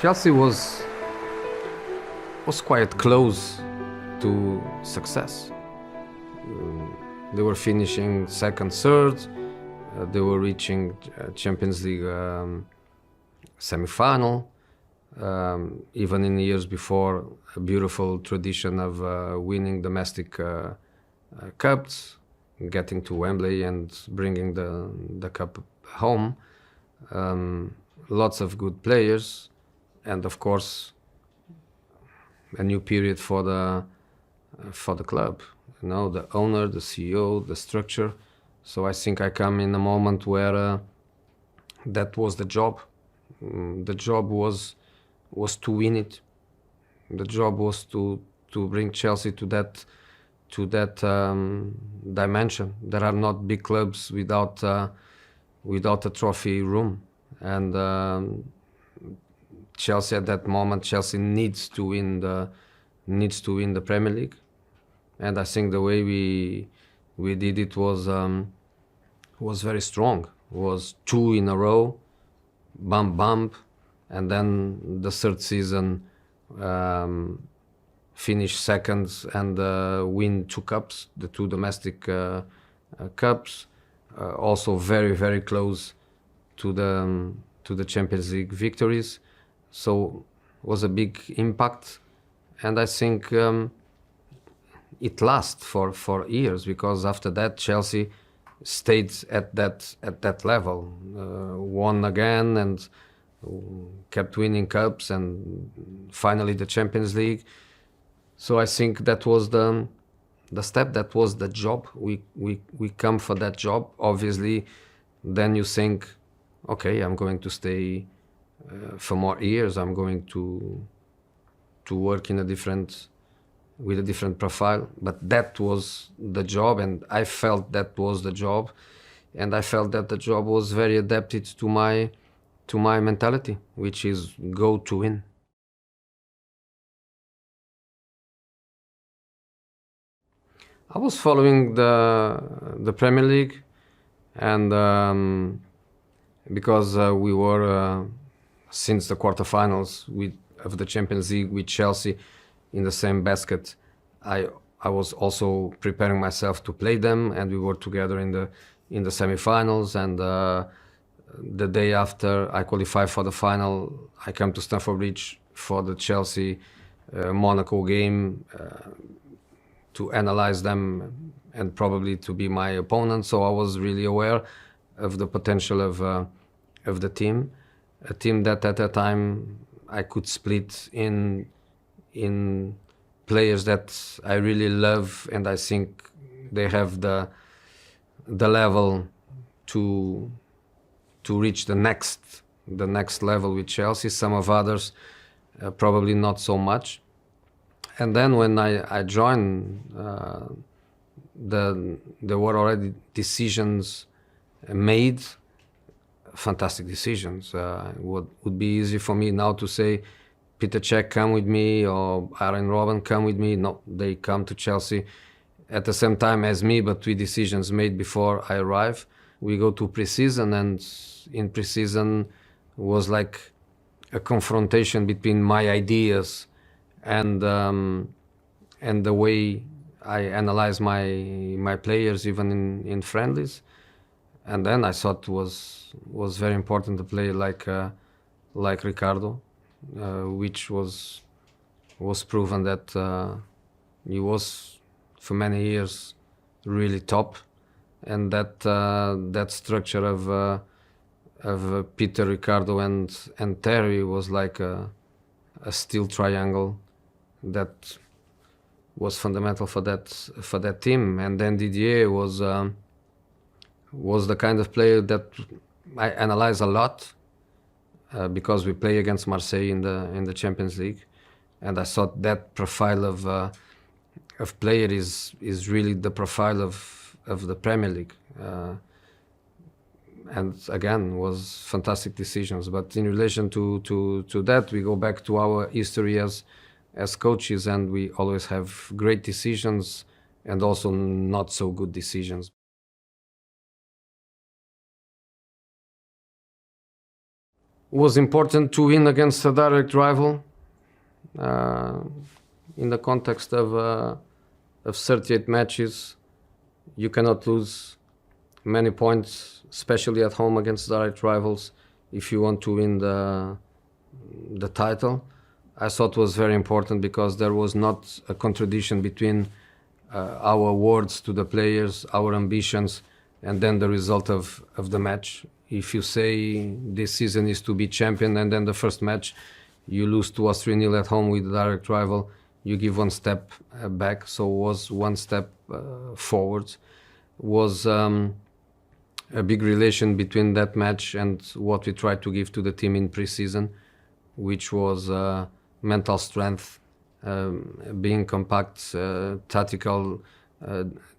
Chelsea was quite close to success. They were finishing second, third. They were reaching Champions League semi-final. Even in the years before, a beautiful tradition of winning domestic cups, getting to Wembley and bringing the cup home. Lots of good players, and of course, a new period for the club. You know, the owner, the CEO, the structure. So I think I come in a moment where that was the job. The job was to win it. The job was to bring Chelsea to that dimension. There are not big clubs without a trophy room, and Chelsea at that moment, Chelsea needs to win the Premier League, and I think the way we did it was very strong. It was 2 in a row, bump, and then the third season finish second and win 2 cups, the 2 domestic cups, also very, very close to the Champions League victories. So it was a big impact, and I think it lasted for years, because after that Chelsea stayed at that level, won again and kept winning cups, and finally the Champions League. So I think that was the step, that was the job. We come for that job. Obviously, then you think, okay, I'm going to stay for more years. I'm going to work with a different profile. But that was the job, and I felt that was the job, and I felt that the job was very adapted to my mentality, which is go to win. I was following the Premier League, and because we were since the quarterfinals of the Champions League with Chelsea in the same basket, I was also preparing myself to play them, and we were together in the semi-finals. And the day after I qualified for the final, I came to Stamford Bridge for the Chelsea Monaco game to analyze them and probably to be my opponent. So I was really aware of the potential of the team, a team that at that time I could split in players that I really love, and I think they have the level to reach the next level with Chelsea. Some of others probably not so much. And then when I joined, there were already decisions made, fantastic decisions. Would be easy for me now to say, Peter Cech, come with me, or Aaron Robben, come with me. No, they come to Chelsea at the same time as me, but with decisions made before I arrive. We go to pre-season, and in pre-season was like a confrontation between my ideas and the way I analyze my players, even in friendlies. And then I thought it was very important to play like Ricardo, which was proven that he was for many years really top, and that structure of Peter, Ricardo, and Terry was like a steel triangle that was fundamental for that team. And then Didier was the kind of player that I analyze a lot, because we play against Marseille in the Champions League, and I thought that profile of player is really the profile of the Premier League, and again was fantastic decisions. But in relation to that, we go back to our history as coaches, and we always have great decisions and also not so good decisions. Was important to win against a direct rival in the context of 38 matches. You cannot lose many points, especially at home against direct rivals, if you want to win the title. I thought was very important because there was not a contradiction between our words to the players, our ambitions, and then the result of the match. If you say this season is to be champion and then the first match you lose 2 or 3-0 at home with a direct rival, you give one step back. So was one step forward. Was a big relation between that match and what we tried to give to the team in pre-season, which was mental strength, being compact, tactical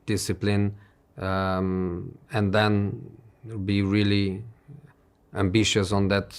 discipline, and then be really ambitious on that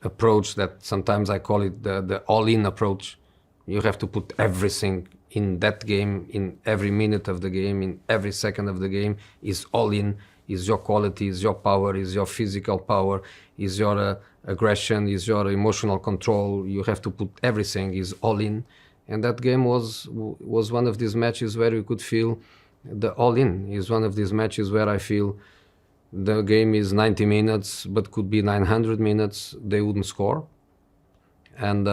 approach that sometimes I call it the all-in approach. You have to put everything in that game, in every minute of the game, in every second of the game, is all in, is your quality, is your power, is your physical power, is your aggression, is your emotional control. You have to put everything, is all in. And that game was one of these matches where you could feel the all in. Is one of these matches where I feel the game is 90 minutes, but could be 900 minutes. They wouldn't score. And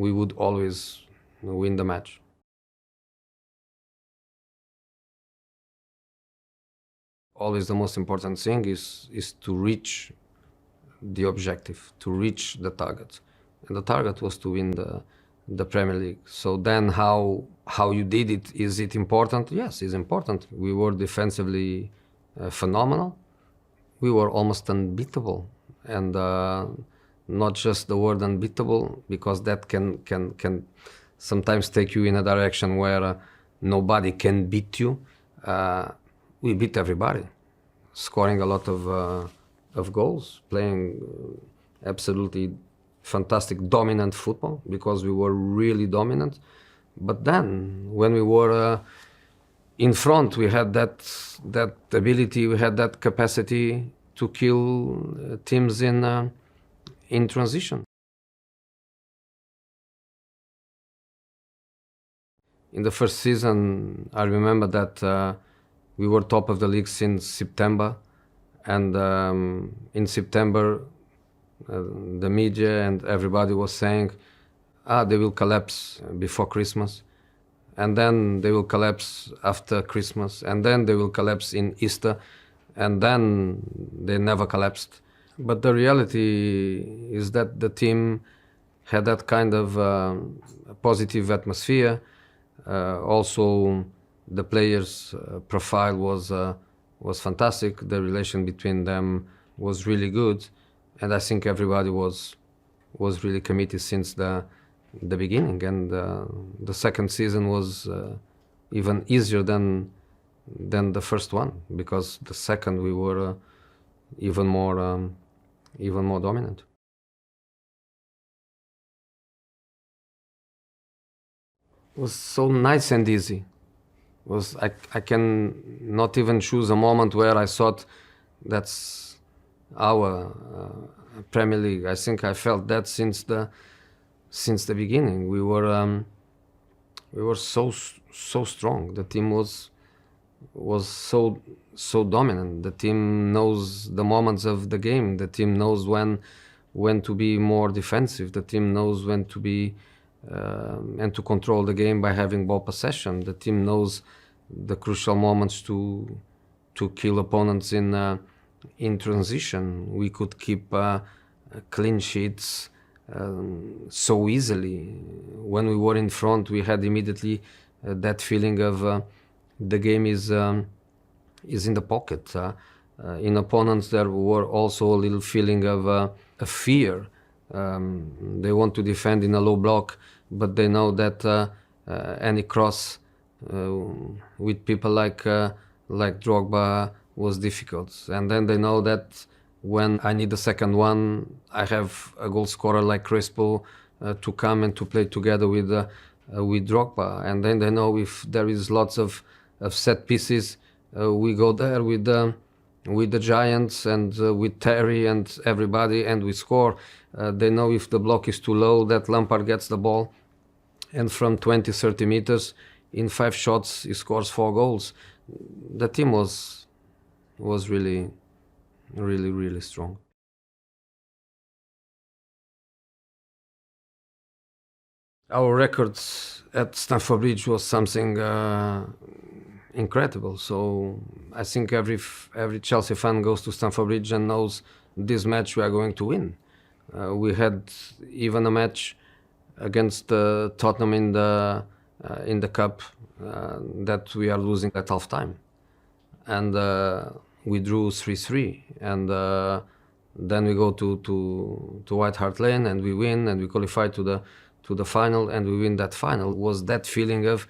we would always win the match. Always the most important thing is to reach the objective, to reach the target. And the target was to win the Premier League. So then how you did it, is it important? Yes, it's important. We were defensively phenomenal. We were almost unbeatable. And not just the word unbeatable, because that can sometimes take you in a direction where nobody can beat you. We beat everybody, scoring a lot of goals, playing absolutely fantastic, dominant football, because we were really dominant. But then, when we were in front, we had that ability, we had that capacity to kill teams in transition. In the first season, I remember that we were top of the league since September, and in September the media and everybody was saying, they will collapse before Christmas, and then they will collapse after Christmas, and then they will collapse in Easter, and then they never collapsed. But the reality is that the team had that kind of positive atmosphere. Also, the players' profile was fantastic. The relation between them was really good, and I think everybody was really committed since the beginning. And the second season was even easier than the first one, because the second we were even more dominant. It was so nice and easy. I can not even choose a moment where I thought that's our Premier League. I think I felt that since the beginning. We were so strong. The team was so dominant. The team knows the moments of the game. The team knows when to be more defensive. The team knows when to be and to control the game by having ball possession. The team knows the crucial moments to kill opponents in transition. We could keep clean sheets so easily. When we were in front, we had immediately that feeling of the game is in the pocket. In opponents, there were also a little feeling of a fear. They want to defend in a low block, but they know that any cross with people like Drogba was difficult. And then they know that when I need the second one, I have a goal scorer like Crespo to come and to play together with Drogba. And then they know if there is lots of set pieces, we go there with with the Giants and with Terry and everybody, and we score. They know if the block is too low that Lampard gets the ball, and from 20, 30 meters, in 5 shots, he scores 4 goals. The team was really, really, really strong. Our records at Stamford Bridge was something incredible. So I think every Chelsea fan goes to Stamford Bridge and knows this match we are going to win. We had even a match against Tottenham in the cup that we are losing at half time, and we drew 3-3, and then we go to White Hart Lane and we win, and we qualify to the final, and we win that final. It was that feeling of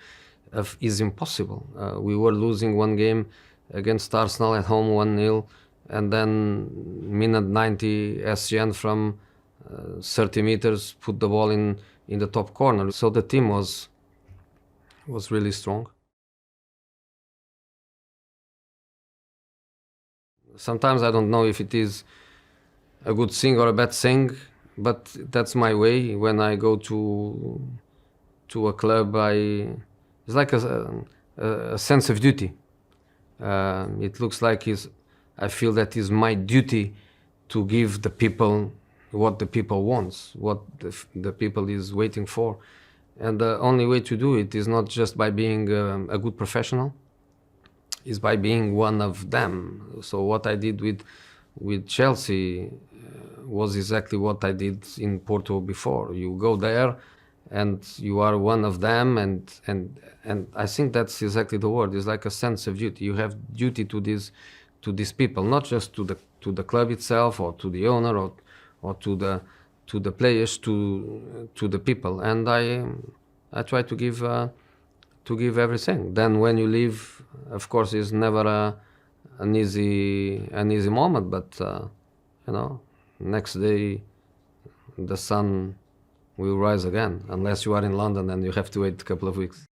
is impossible. We were losing one game against Arsenal at home 1-0, and then minute 90 SGN from 30 meters put the ball in the top corner. So the team was really strong. Sometimes I don't know if it is a good thing or a bad thing, but that's my way. When I go to a club, it's like a sense of duty. It looks like I feel that it's my duty to give the people what the people wants, what the people is waiting for. And the only way to do it is not just by being a good professional, is by being one of them. So what I did with Chelsea was exactly what I did in Porto before. You go there and you are one of them, and I think that's exactly the word. It's like a sense of duty. You have duty to these people, not just to the club itself or to the owner or to the players, to the people. And I try to give everything. Then when you leave, of course, it's never an easy moment, but next day the sun will rise again, unless you are in London and you have to wait a couple of weeks.